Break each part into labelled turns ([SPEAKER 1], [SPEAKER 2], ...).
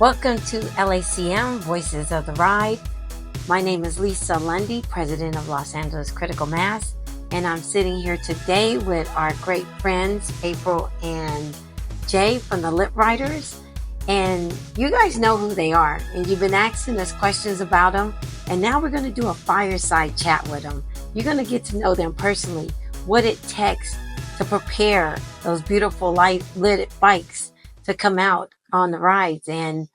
[SPEAKER 1] Welcome to LACM, Voices of the Ride. My name is Lisa Lundy, President of Los Angeles Critical Mass, and I'm sitting here today with our great friends, April and Jay from the Lit Riderz. And you guys know who they are, and you've been asking us questions about them, and now we're going to do a fireside chat with them. You're going to get to know them personally, what it takes to prepare those beautiful lit bikes to come out on the rides and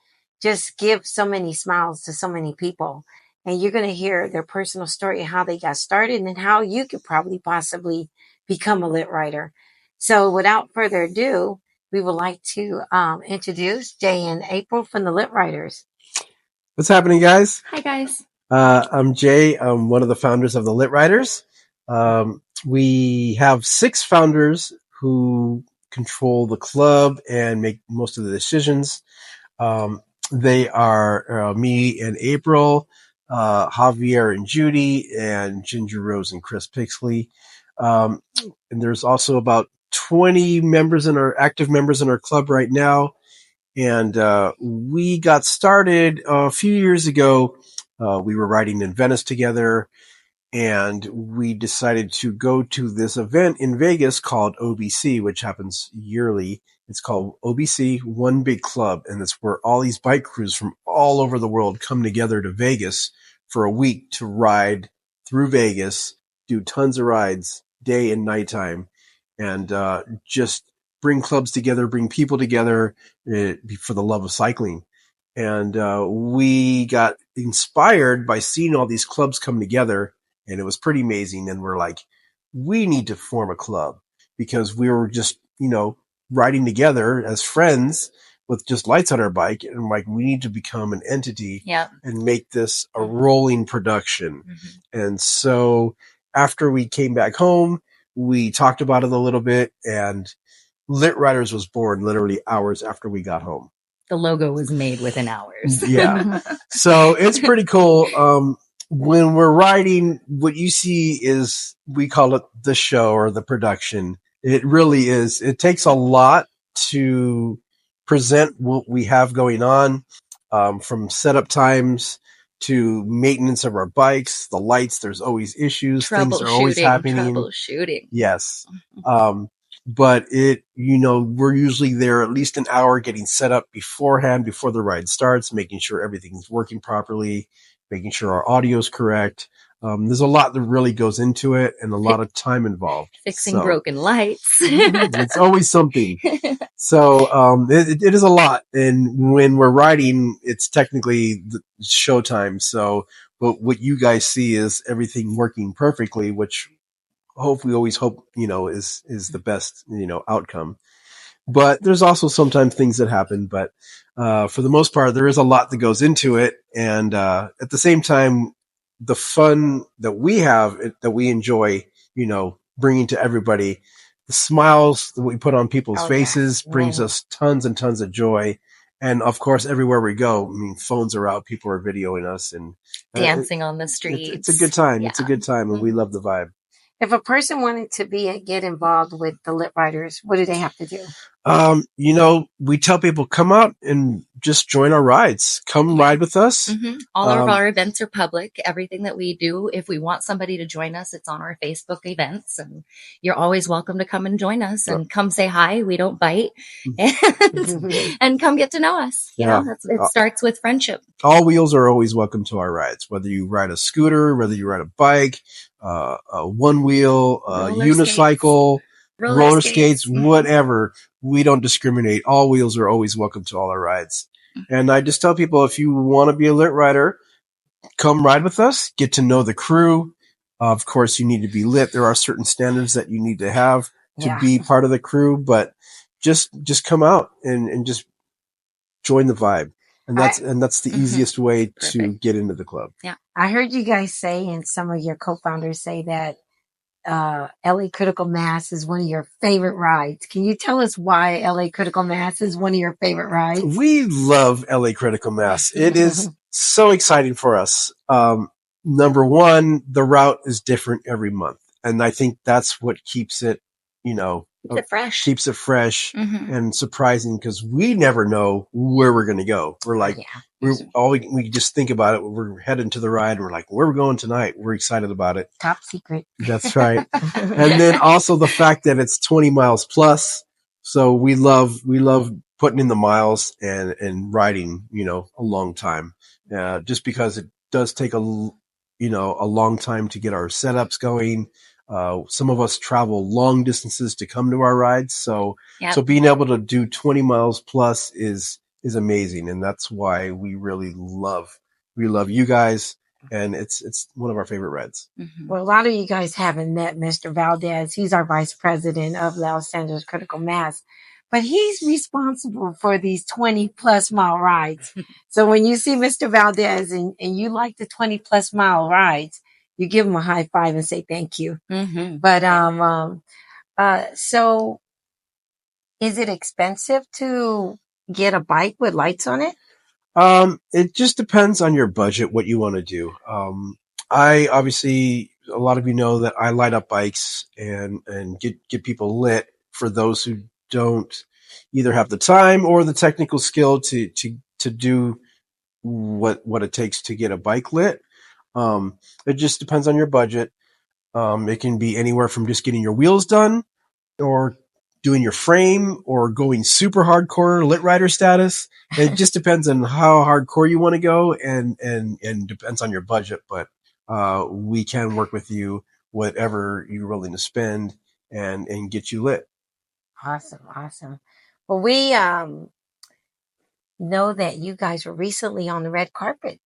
[SPEAKER 1] just give so many smiles to so many people. And you're going to hear their personal story, how they got started and how you could probably possibly become a lit rider. So without further ado, we would like to introduce Jay and April from the Lit Riderz.
[SPEAKER 2] What's happening, guys?
[SPEAKER 3] Hi, guys.
[SPEAKER 2] I'm Jay. I'm one of the founders of the Lit Riderz. We have 6 founders who control the club and make most of the decisions. They are me and April, Javier and Judy, and Ginger Rose and Chris Pixley. And there's also about 20 active members in our club right now. And we got started a few years ago. We were riding in Venice together, and we decided to go to this event in Vegas called OBC, which happens yearly. It's called OBC, One Big Club, and it's where all these bike crews from all over the world come together to Vegas for a week to ride through Vegas, do tons of rides, day and nighttime, and just bring clubs together, bring people together for the love of cycling. And we got inspired by seeing all these clubs come together, and it was pretty amazing. And we're like, we need to form a club, because we were just, riding together as friends with just lights on our bike. And I'm like, we need to become an entity and make this a rolling production. Mm-hmm. And so after we came back home, we talked about it a little bit, and Lit Riderz was born literally hours after we got home.
[SPEAKER 3] The logo was made within hours.
[SPEAKER 2] Yeah. So it's pretty cool. When we're riding, what you see is, we call it the show or the production. It really is. It takes a lot to present what we have going on, from setup times to maintenance of our bikes, the lights. There's always issues. Things are always happening.
[SPEAKER 3] Troubleshooting.
[SPEAKER 2] Yes. But we're usually there at least an hour getting set up beforehand, before the ride starts, making sure everything's working properly, making sure our audio is correct. There's a lot that really goes into it, and a lot of time involved.
[SPEAKER 3] Fixing broken lights.
[SPEAKER 2] It's always something. So it is a lot. And when we're riding, it's technically the showtime. So, but what you guys see is everything working perfectly, which we always hope, is the best, outcome. But there's also sometimes things that happen, but for the most part, there is a lot that goes into it. And at the same time, the fun that we have, that we enjoy, bringing to everybody, the smiles that we put on people's faces brings us tons and tons of joy. And of course, everywhere we go, phones are out, people are videoing us and
[SPEAKER 3] dancing on the streets.
[SPEAKER 2] It's a good time. Yeah. It's a good time, and we love the vibe.
[SPEAKER 1] If a person wanted to get involved with the Lit Riderz, what do they have to do?
[SPEAKER 2] We tell people, come out and just join our rides. Come ride with us.
[SPEAKER 3] Mm-hmm. All of our events are public. Everything that we do, if we want somebody to join us, it's on our Facebook events, and you're always welcome to come and join us and come say hi. We don't bite, and come get to know us. It starts with friendship.
[SPEAKER 2] All wheels are always welcome to our rides, whether you ride a scooter, whether you ride a bike, a one wheel, unicycle, roller skates, whatever. We don't discriminate. All wheels are always welcome to all our rides. And I just tell people, if you want to be a lit rider, come ride with us, get to know the crew. Of course, you need to be lit. There are certain standards that you need to have to be part of the crew, but just come out and just join the vibe. And that's the easiest way to get into the club.
[SPEAKER 1] Yeah. I heard you guys say, and some of your co-founders say, that LA Critical Mass is one of your favorite rides. Can you tell us why LA Critical Mass is one of your favorite rides?
[SPEAKER 2] We love LA Critical Mass. It is so exciting for us. Number one, the route is different every month. And I think that's what keeps it,
[SPEAKER 3] Keeps it fresh.
[SPEAKER 2] Keeps it fresh and surprising, because we never know where we're going to go. We're like, we just think about it. We're heading to the ride, and we're like, where are we going tonight? We're excited about it.
[SPEAKER 1] Top secret.
[SPEAKER 2] That's right. And then also the fact that it's 20 miles plus. So we love putting in the miles and riding, a long time. Just because it does take a long time to get our setups going. Some of us travel long distances to come to our rides. So being able to do 20 miles plus is amazing. And that's why we really love you guys. And it's one of our favorite rides.
[SPEAKER 1] Well, a lot of you guys haven't met Mr. Valdez. He's our vice president of Los Angeles Critical Mass, but he's responsible for these 20 plus mile rides. So when you see Mr. Valdez and you like the 20 plus mile rides, you give him a high five and say thank you. But so is it expensive to get a bike with lights on it?
[SPEAKER 2] It just depends on your budget, what you want to do. I obviously, a lot of you know that I light up bikes and get people lit for those who don't either have the time or the technical skill to do what it takes to get a bike lit. It just depends on your budget. It can be anywhere from just getting your wheels done, or doing your frame, or going super hardcore Lit Rider status. It just depends on how hardcore you want to go, and depends on your budget. But we can work with you, whatever you're willing to spend, and get you lit.
[SPEAKER 1] Awesome. Well, we know that you guys were recently on the red carpet,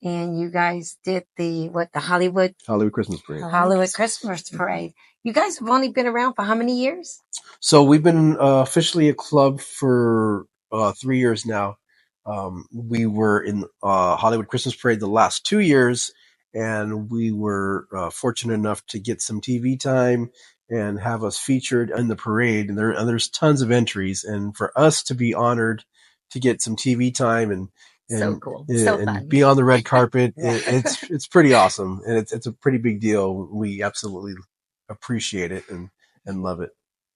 [SPEAKER 1] and you guys did the Hollywood
[SPEAKER 2] Christmas Parade.
[SPEAKER 1] Hollywood Christmas Parade. You guys have only been around for how many years?
[SPEAKER 2] So we've been officially a club for 3 years now. We were in Hollywood Christmas Parade the last 2 years, and we were fortunate enough to get some TV time and have us featured in the parade. And there's tons of entries, and for us to be honored to get some TV time and
[SPEAKER 3] so cool,
[SPEAKER 2] and
[SPEAKER 3] fun.
[SPEAKER 2] Be on the red carpet, it's pretty awesome, and it's a pretty big deal. We absolutely appreciate it and love it.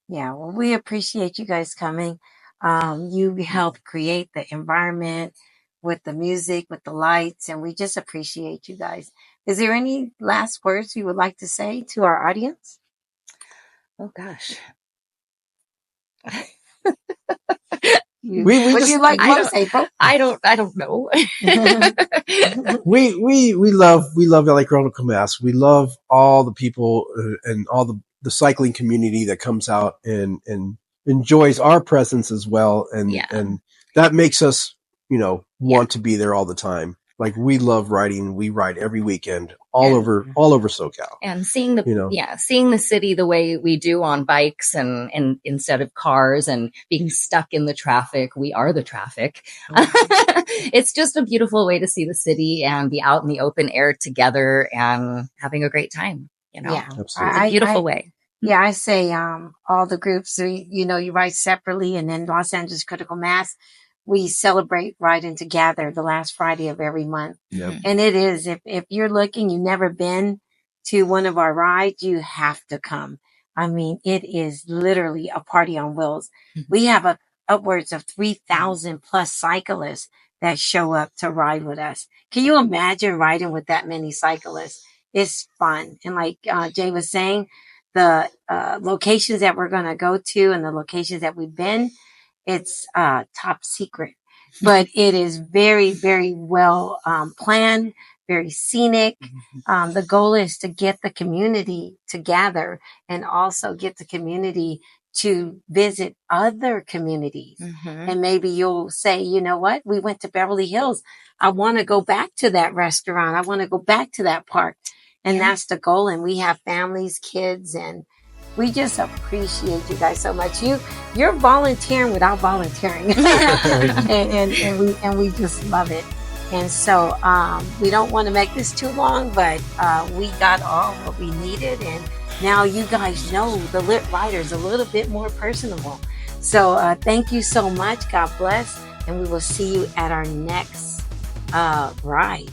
[SPEAKER 1] Yeah, well, we appreciate you guys coming. You helped create the environment with the music, with the lights, and we just appreciate you guys. Is there any last words you would like to say to our audience?
[SPEAKER 3] Oh gosh.
[SPEAKER 1] Would you like to say, April?
[SPEAKER 3] I don't know.
[SPEAKER 2] we love LA Critical Mass. We love all the people and all the cycling community that comes out and enjoys our presence as well. And that makes us, want to be there all the time. Like, we love riding. We ride every weekend all over SoCal.
[SPEAKER 3] And seeing the city the way we do on bikes and instead of cars and being stuck in the traffic, we are the traffic. It's just a beautiful way to see the city and be out in the open air together and having a great time.
[SPEAKER 1] Yeah,
[SPEAKER 2] absolutely.
[SPEAKER 3] It's a beautiful way.
[SPEAKER 1] Yeah, I say all the groups, you ride separately, and then Los Angeles Critical Mass, we celebrate riding together the last Friday of every month.
[SPEAKER 2] Yep.
[SPEAKER 1] And it is, if you're looking, you've never been to one of our rides, you have to come. I mean, it is literally a party on wheels. We have upwards of 3,000 plus cyclists that show up to ride with us. Can you imagine riding with that many cyclists? It's fun. And like Jay was saying, the locations that we're going to go to and the locations that we've been, it's top secret, but it is very, very well planned, very scenic. The goal is to get the community together and also get the community to visit other communities. And maybe you'll say, you know what? We went to Beverly Hills. I want to go back to that restaurant. I want to go back to that park. And that's the goal. And we have families, kids, and we just appreciate you guys so much. You're volunteering without volunteering. and we just love it. And so we don't want to make this too long, but we got all what we needed. And now you guys know the Lit Riderz a little bit more personable. So thank you so much. God bless. And we will see you at our next ride.